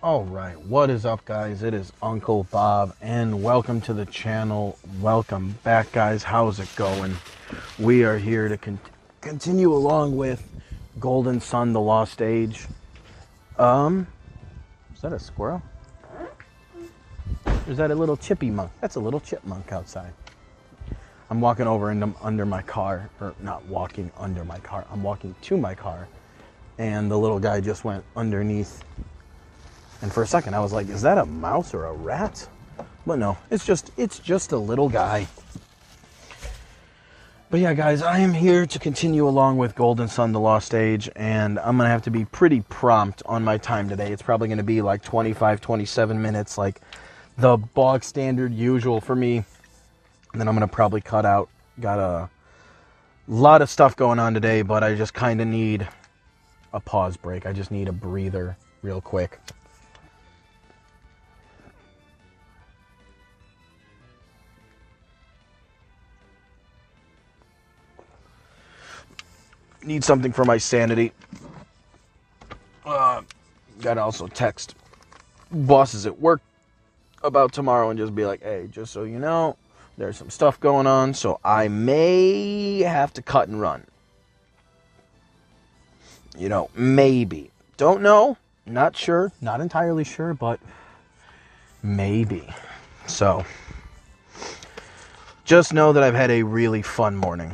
Alright, what is up guys? It is Uncle Bob and welcome to the channel. Welcome back guys. How's it going? We are here to continue along with Golden Sun, The Lost Age. Is that a squirrel? Or is that a little chipmunk? That's a little chipmunk outside. I'm walking over under my car, or not walking under my car. I'm walking to my car and the little guy just went underneath. And for a second, I was like, is that a mouse or a rat? But no, it's just a little guy. But yeah, guys, I am here to continue along with Golden Sun, The Lost Age, and I'm going to have to be pretty prompt on my time today. It's probably going to be like 25, 27 minutes, like the bog standard usual for me. And then I'm going to probably cut out. Got a lot of stuff going on today, but I just kind of need a pause break. I just need a breather real quick. Need something for my sanity. Gotta also text bosses at work about tomorrow and just be like, hey, just so you know, there's some stuff going on, so I may have to cut and run. You know, maybe. Don't know. Not sure. Not entirely sure, but maybe. So, just know that I've had a really fun morning.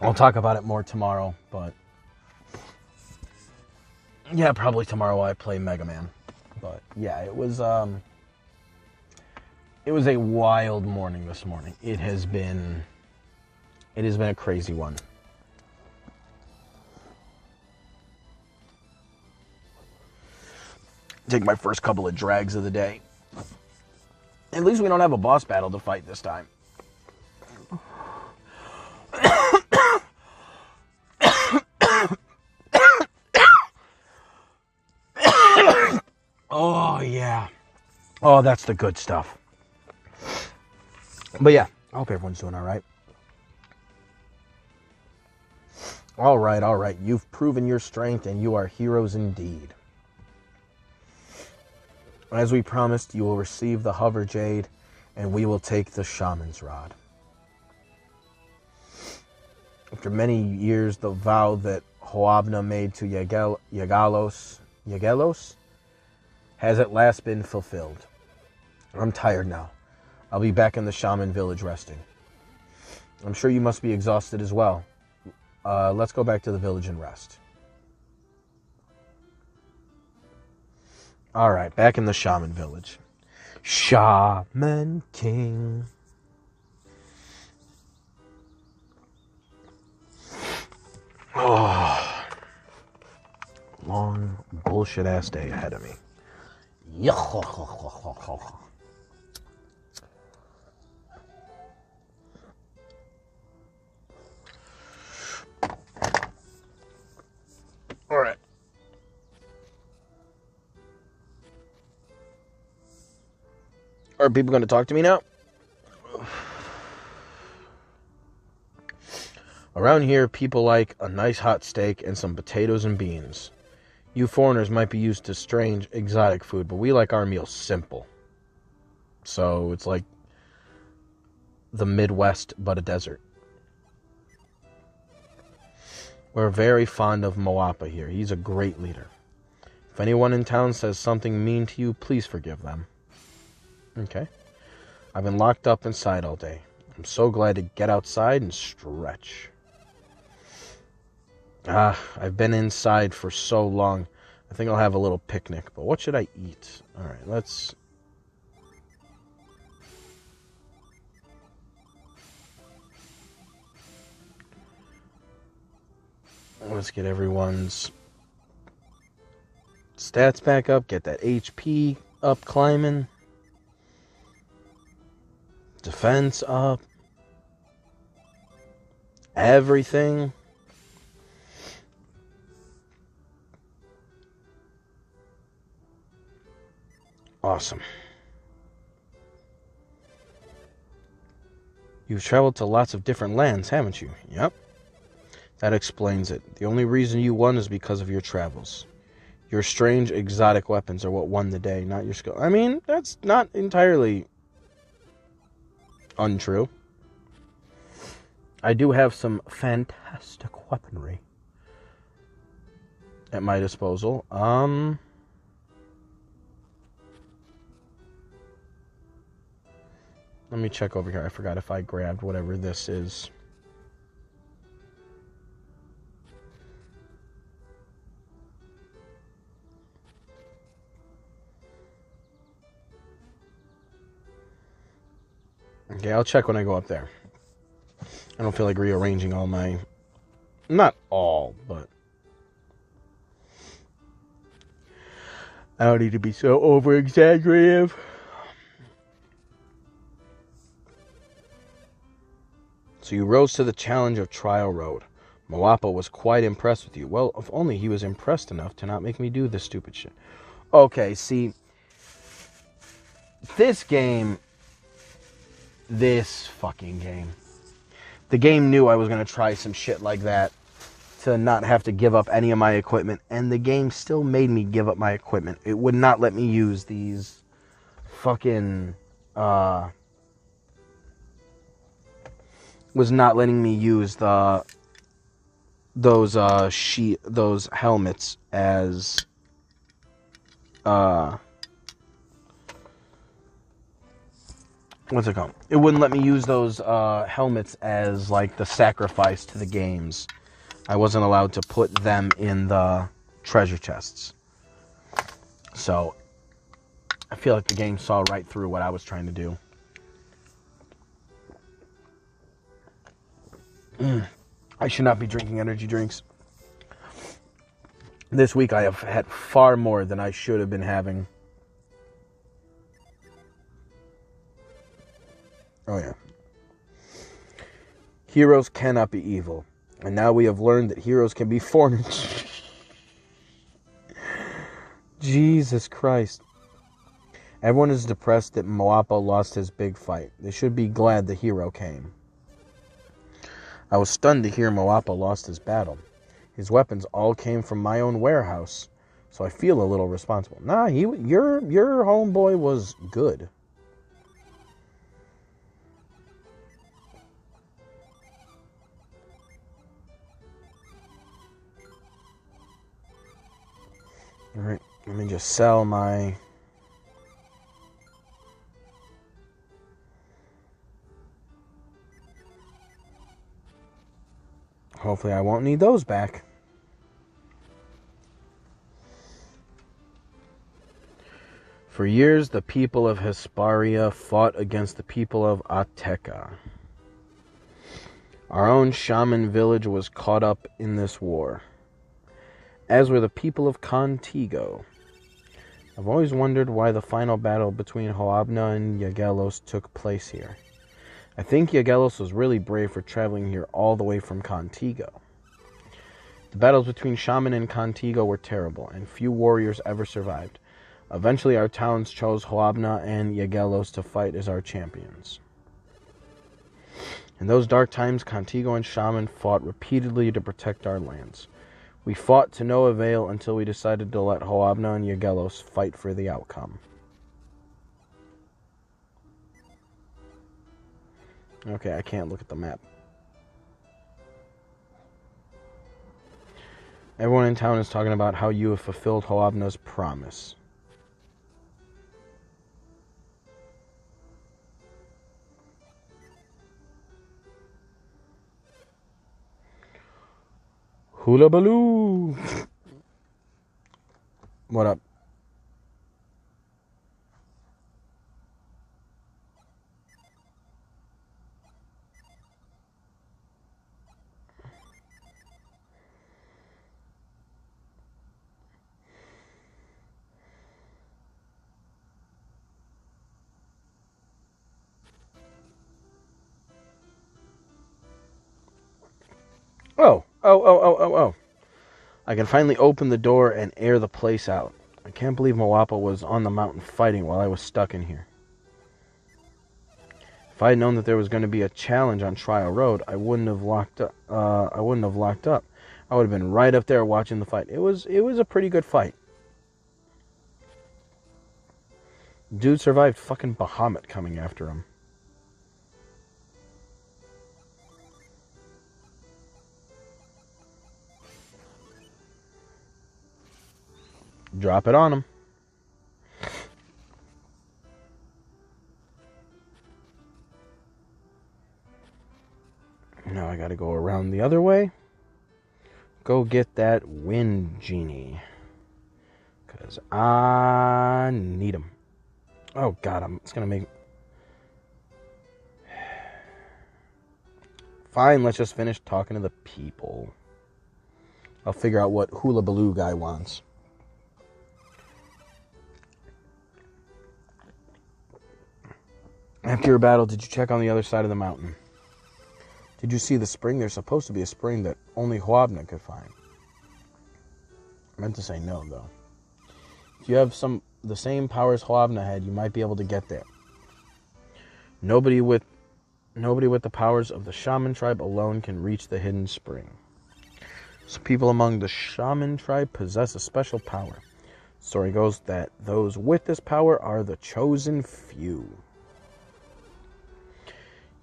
I'll talk about it more tomorrow, but yeah, probably tomorrow I play Mega Man. But yeah, it was a wild morning this morning. It has been a crazy one. Take my first couple of drags of the day. At least we don't have a boss battle to fight this time. Oh, yeah. Oh, that's the good stuff. But yeah, I hope everyone's doing all right. All right. You've proven your strength and you are heroes indeed. As we promised, you will receive the Hover Jade and we will take the Shaman's Rod. After many years, the vow that Hoabna made to Yagalos has at last been fulfilled. I'm tired now. I'll be back in the shaman village resting. I'm sure you must be exhausted as well. Let's go back to the village and rest. All right, back in the shaman village. Shaman King. Oh, long bullshit ass day ahead of me. All right. Are people going to talk to me now? Around here, people like a nice hot steak and some potatoes and beans. You foreigners might be used to strange, exotic food, but we like our meals simple. So it's like the Midwest, but a desert. We're very fond of Moapa here. He's a great leader. If anyone in town says something mean to you, please forgive them. Okay. I've been locked up inside all day. I'm so glad to get outside and stretch. I've been inside for so long. I think I'll have a little picnic. But what should I eat? All right, let's get everyone's stats back up. Get that HP up climbing. Defense up. Everything. Awesome. You've traveled to lots of different lands, haven't you? Yep. That explains it. The only reason you won is because of your travels. Your strange exotic weapons are what won the day, not your skill. I mean, that's not entirely untrue. I do have some fantastic weaponry at my disposal. Let me check over here. I forgot if I grabbed whatever this is. Okay, I'll check when I go up there. I don't feel like rearranging all my... Not all, but... I don't need to be so over-exaggerative. So you rose to the challenge of Trial Road. Moapa was quite impressed with you. Well, if only he was impressed enough to not make me do this stupid shit. Okay, see... This fucking game. The game knew I was going to try some shit like that to not have to give up any of my equipment, and the game still made me give up my equipment. It would not let me use these fucking, was not letting me use those helmets as, what's it called? It wouldn't let me use those helmets as like the sacrifice to the games. I wasn't allowed to put them in the treasure chests. So I feel like the game saw right through what I was trying to do. I should not be drinking energy drinks. This week I have had far more than I should have been having. Oh yeah. Heroes cannot be evil. And now we have learned that heroes can be forged. Jesus Christ. Everyone is depressed that Moapa lost his big fight. They should be glad the hero came. I was stunned to hear Moapa lost his battle. His weapons all came from my own warehouse, so I feel a little responsible. Nah, your homeboy was good. Alright, let me just sell my... Hopefully I won't need those back. For years, the people of Hesperia fought against the people of Ateca. Our own shaman village was caught up in this war, as were the people of Contigo. I've always wondered why the final battle between Hoabna and Yagelos took place here. I think Yagelos was really brave for traveling here all the way from Contigo. The battles between Shaman and Contigo were terrible, and few warriors ever survived. Eventually, our towns chose Hoabna and Yagelos to fight as our champions. In those dark times, Contigo and Shaman fought repeatedly to protect our lands. We fought to no avail until we decided to let Hoabna and Yagelos fight for the outcome. Okay, I can't look at the map. Everyone in town is talking about how you have fulfilled Hoabna's promise. Hula baloo! What up? Oh. I can finally open the door and air the place out. I can't believe Moapa was on the mountain fighting while I was stuck in here. If I had known that there was going to be a challenge on Trial Road, I wouldn't have locked up. I would have been right up there watching the fight. It was a pretty good fight. Dude survived fucking Bahamut coming after him. Drop it on him. Now I gotta go around the other way. Go get that wind genie. Because I need him. Oh, God, it's going to make... Fine, let's just finish talking to the people. I'll figure out what Hula Baloo guy wants. After your battle, did you check on the other side of the mountain? Did you see the spring? There's supposed to be a spring that only Hoabna could find. I meant to say no, though. If you have the same powers Hoabna had, you might be able to get there. Nobody with the powers of the shaman tribe alone can reach the hidden spring. Some people among the shaman tribe possess a special power. Story goes that those with this power are the chosen few.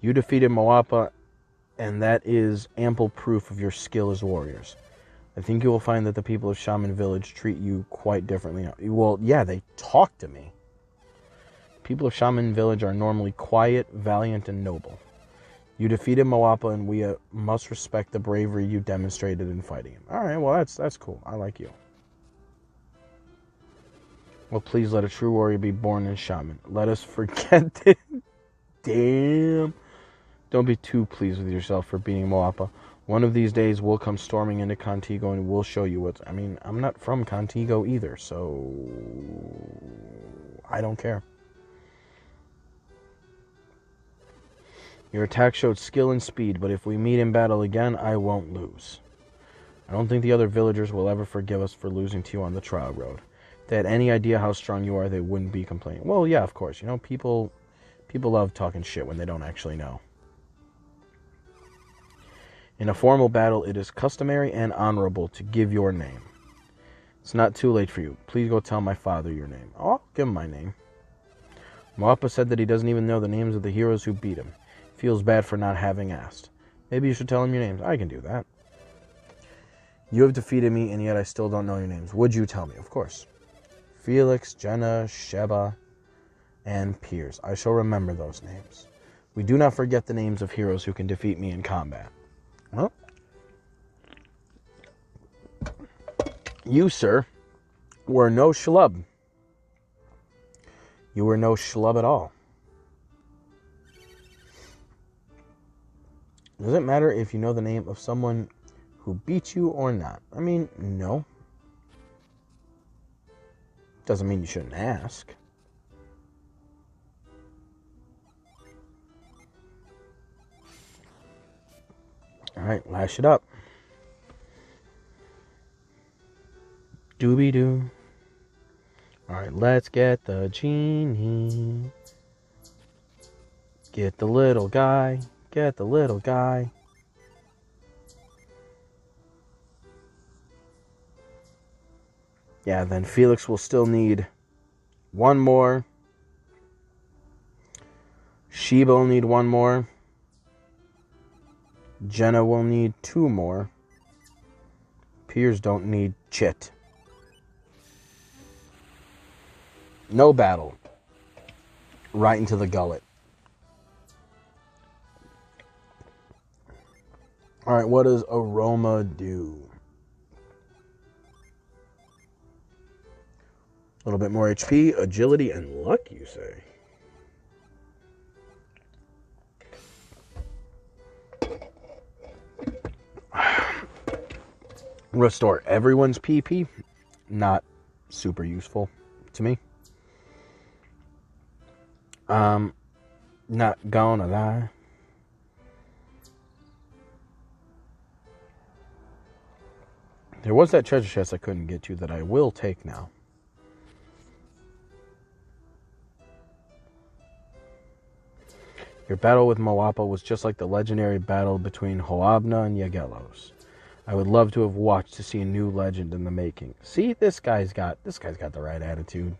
You defeated Moapa, and that is ample proof of your skill as warriors. I think you will find that the people of Shaman Village treat you quite differently. Well, yeah, they talk to me. People of Shaman Village are normally quiet, valiant, and noble. You defeated Moapa, and we must respect the bravery you demonstrated in fighting him. All right, well, that's cool. I like you. Well, please let a true warrior be born in Shaman. Let us forget this. Damn. Don't be too pleased with yourself for beating Moapa. One of these days, we'll come storming into Contigo and we'll show you what's... I mean, I'm not from Contigo either, so... I don't care. Your attack showed skill and speed, but if we meet in battle again, I won't lose. I don't think the other villagers will ever forgive us for losing to you on the trial road. If they had any idea how strong you are, they wouldn't be complaining. Well, yeah, of course. You know, people love talking shit when they don't actually know. In a formal battle, it is customary and honorable to give your name. It's not too late for you. Please go tell my father your name. I'll give him my name. Moapa said that he doesn't even know the names of the heroes who beat him. He feels bad for not having asked. Maybe you should tell him your names. I can do that. You have defeated me, and yet I still don't know your names. Would you tell me? Of course. Felix, Jenna, Sheba, and Piers. I shall remember those names. We do not forget the names of heroes who can defeat me in combat. Well, you, sir, were no schlub. You were no schlub at all. Does it matter if you know the name of someone who beat you or not? I mean, no. Doesn't mean you shouldn't ask. Alright, lash it up. Doobie-doo. Alright, let's get the genie. Get the little guy. Get the little guy. Yeah, then Felix will still need one more. Sheba will need one more. Jenna will need 2 more. Piers don't need chit. No battle. Right into the gullet. Alright, what does Aroma do? A little bit more HP, agility, and luck, you say? Restore everyone's PP. Not super useful to me. Not gonna lie. There was that treasure chest I couldn't get to that I will take now. Your battle with Moapa was just like the legendary battle between Hoabna and Yagelos. I would love to have watched to see a new legend in the making. See, this guy's got the right attitude.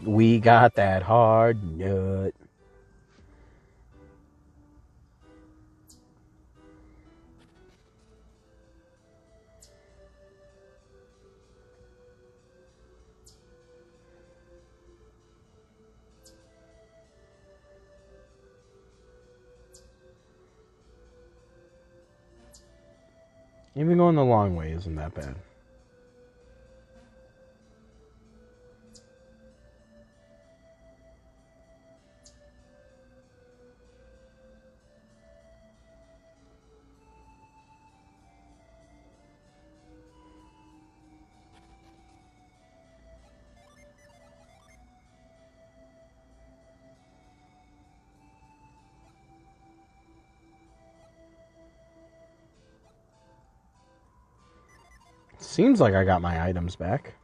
We got that hard nut. Even going the long way isn't that bad. Seems like I got my items back.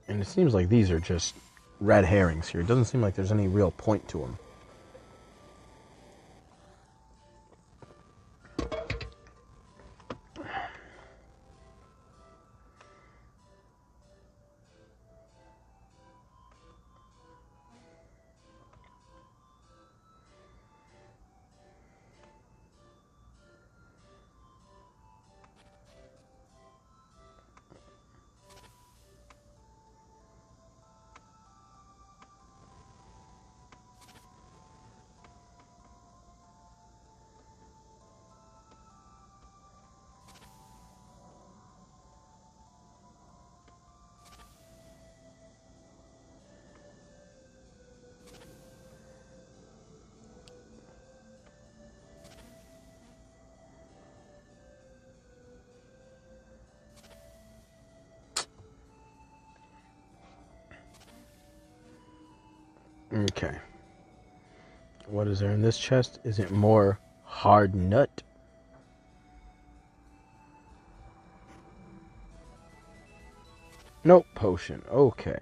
And it seems like these are just red herrings here. It doesn't seem like there's any real point to them. Okay. What is there in this chest? Is it more hard nut? Nope, potion. Okay.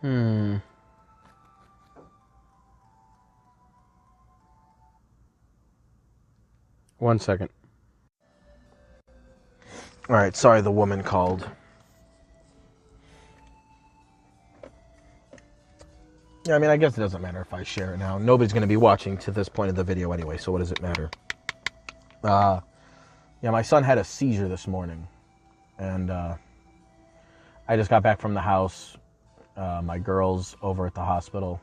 Hmm. One second. Alright, sorry the woman called. Yeah, I mean, I guess it doesn't matter if I share it now. Nobody's going to be watching to this point of the video anyway, so what does it matter? Yeah, my son had a seizure this morning. And I just got back from the house. My girl's over at the hospital.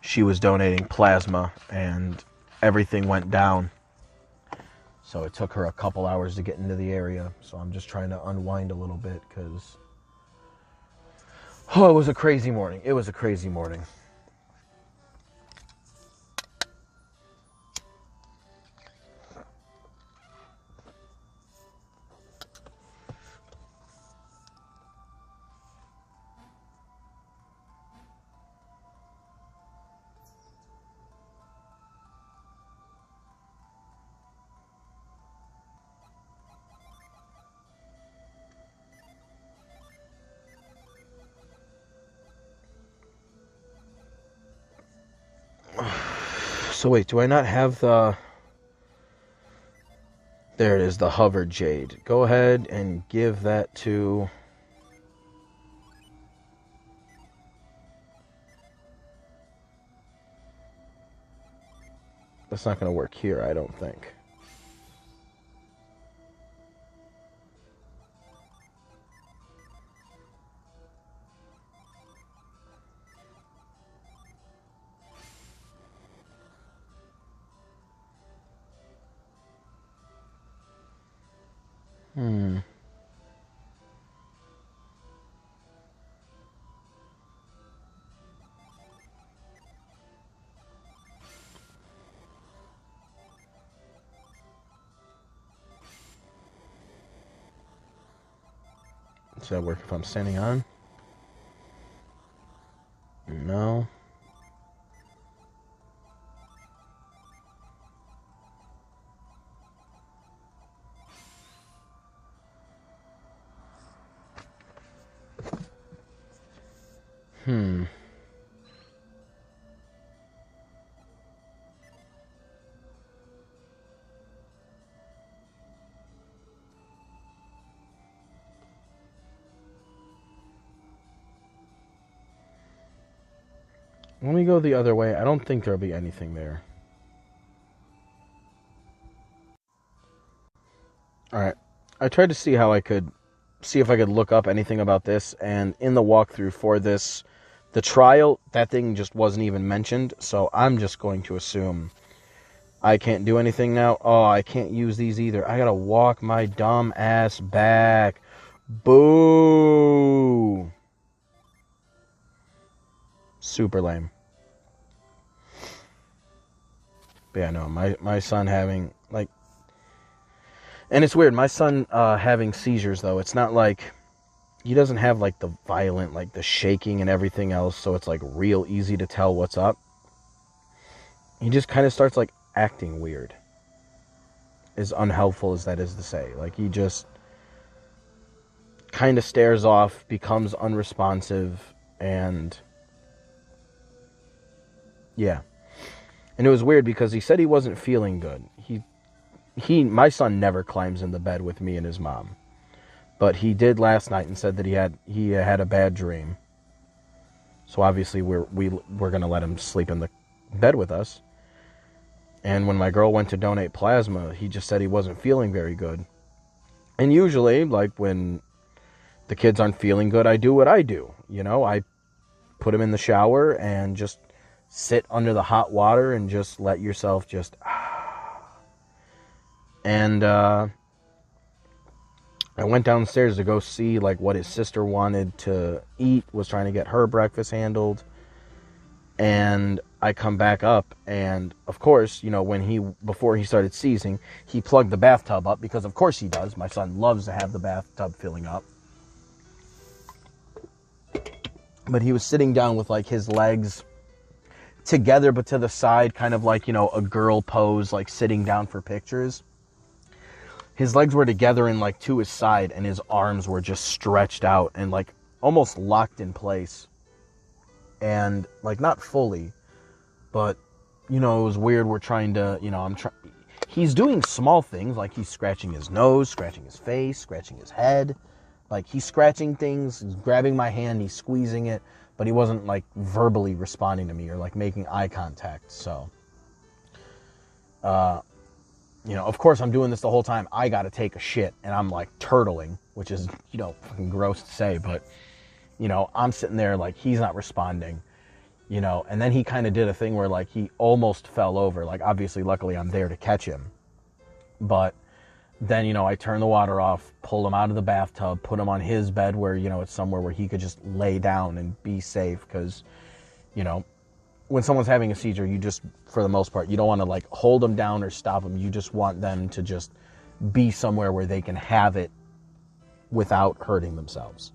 She was donating plasma, and everything went down. So it took her a couple hours to get into the area. So I'm just trying to unwind a little bit because... Oh, it was a crazy morning. It was a crazy morning. So wait, do I not have the... There it is, the hover jade. Go ahead and give that to... That's not going to work here, I don't think. Does that work if I'm standing on? No. Let me go the other way. I don't think there'll be anything there. Alright. I tried to see how I could... See if I could look up anything about this. And in the walkthrough for this... The trial, that thing just wasn't even mentioned. So I'm just going to assume... I can't do anything now. Oh, I can't use these either. I gotta walk my dumb ass back. Boo! Super lame. But yeah, no, my son having, like... And it's weird, my son having seizures, though. It's not like... He doesn't have, like, the violent, like, the shaking and everything else, so it's, like, real easy to tell what's up. He just kind of starts, like, acting weird. As unhelpful as that is to say. Like, he just kind of stares off, becomes unresponsive, and... Yeah. And it was weird because he said he wasn't feeling good. My son never climbs in the bed with me and his mom. But he did last night and said that he had a bad dream. So obviously we're going to let him sleep in the bed with us. And when my girl went to donate plasma, he just said he wasn't feeling very good. And usually, like when the kids aren't feeling good, I do what I do. You know, I put him in the shower and just sit under the hot water and just let yourself just... And I went downstairs to go see like what his sister wanted to eat, was trying to get her breakfast handled. And I come back up, and of course, you know, before he started seizing, he plugged the bathtub up, because of course he does. My son loves to have the bathtub filling up. But he was sitting down with like his legs together but to the side, kind of like, you know, a girl pose, like sitting down for pictures. His legs were together and like to his side, and his arms were just stretched out and like almost locked in place. And like not fully, but you know, it was weird. We're trying to, you know, he's doing small things, like he's scratching his nose, scratching his face, scratching his head. Like he's scratching things, he's grabbing my hand, he's squeezing it, but he wasn't like verbally responding to me or like making eye contact. So you know, of course I'm doing this the whole time. I got to take a shit, and I'm like turtling, which is, you know, fucking gross to say, but, you know, I'm sitting there like he's not responding, you know, and then he kind of did a thing where like he almost fell over. Like, obviously, luckily I'm there to catch him. But then, you know, I turned the water off, pulled him out of the bathtub, put him on his bed where, you know, it's somewhere where he could just lay down and be safe, because, you know, when someone's having a seizure, you just, for the most part, you don't want to like hold them down or stop them. You just want them to just be somewhere where they can have it without hurting themselves.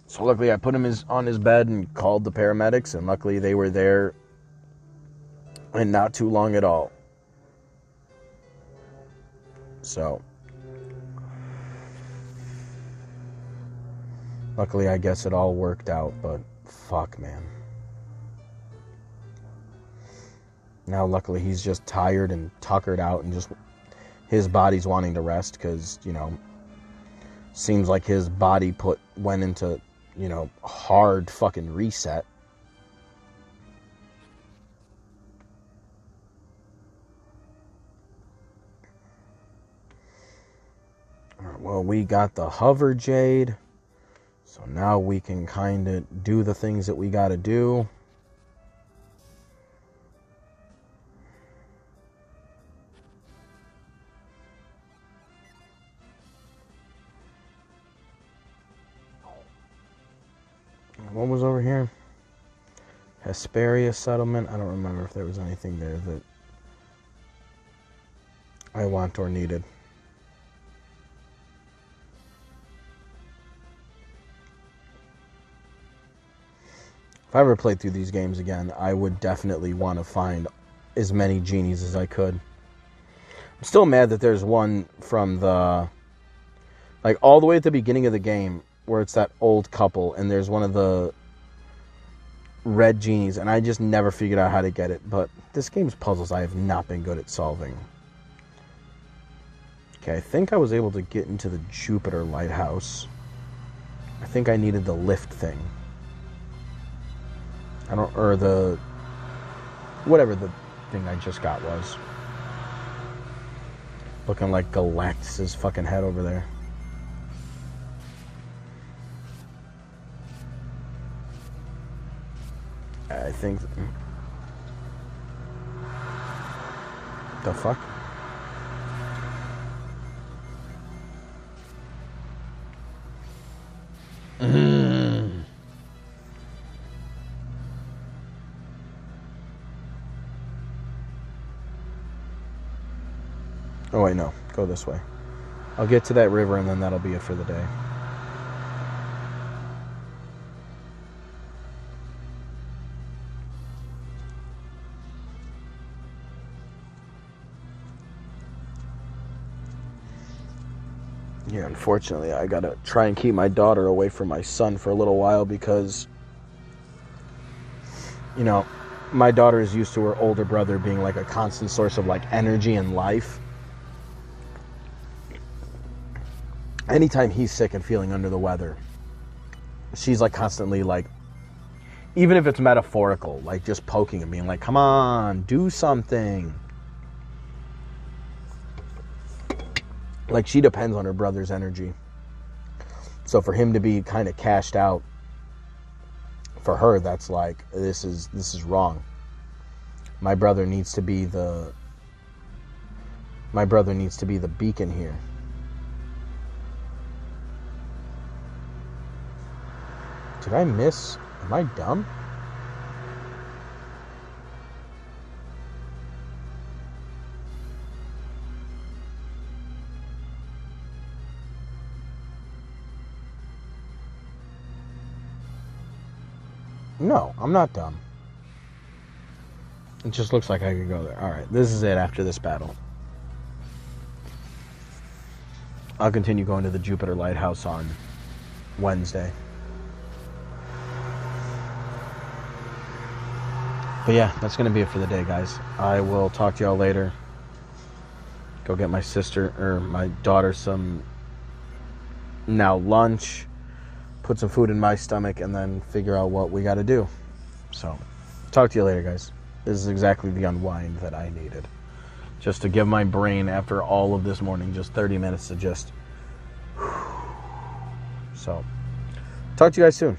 So luckily I put him on his bed and called the paramedics, and luckily they were there in not too long at all. So Luckily, I guess it all worked out, but fuck, man. Now, luckily, he's just tired and tuckered out and just his body's wanting to rest because, you know, seems like his body went into, you know, hard fucking reset. Alright, well, we got the hover jade. So now we can kind of do the things that we got to do. What was over here? Hesperia settlement. I don't remember if there was anything there that I want or needed. If I ever played through these games again, I would definitely want to find as many genies as I could. I'm still mad that there's one from the, like, all the way at the beginning of the game where it's that old couple and there's one of the red genies and I just never figured out how to get it. But this game's puzzles I have not been good at solving. Okay, I think I was able to get into the Jupiter lighthouse. I think I needed the lift thing. Whatever the thing I just got was. Looking like Galactus's fucking head over there. I think... The fuck? Oh wait, no. Go this way. I'll get to that river and then that'll be it for the day. Yeah, unfortunately, I gotta try and keep my daughter away from my son for a little while because, you know, my daughter is used to her older brother being like a constant source of like energy and life. Anytime he's sick and feeling under the weather, she's like constantly like, even if it's metaphorical, like just poking him, being like, come on, do something. Like she depends on her brother's energy. So for him to be kind of cashed out, for her, that's like, this is wrong. My brother needs to be the beacon here. Did I miss? Am I dumb? No, I'm not dumb. It just looks like I could go there. Alright, this is it after this battle. I'll continue going to the Jupiter Lighthouse on Wednesday. But yeah, that's going to be it for the day, guys. I will talk to y'all later. Go get my daughter some lunch. Put some food in my stomach and then figure out what we got to do. So, talk to you later, guys. This is exactly the unwind that I needed. Just to give my brain, after all of this morning, just 30 minutes to just... So, talk to you guys soon.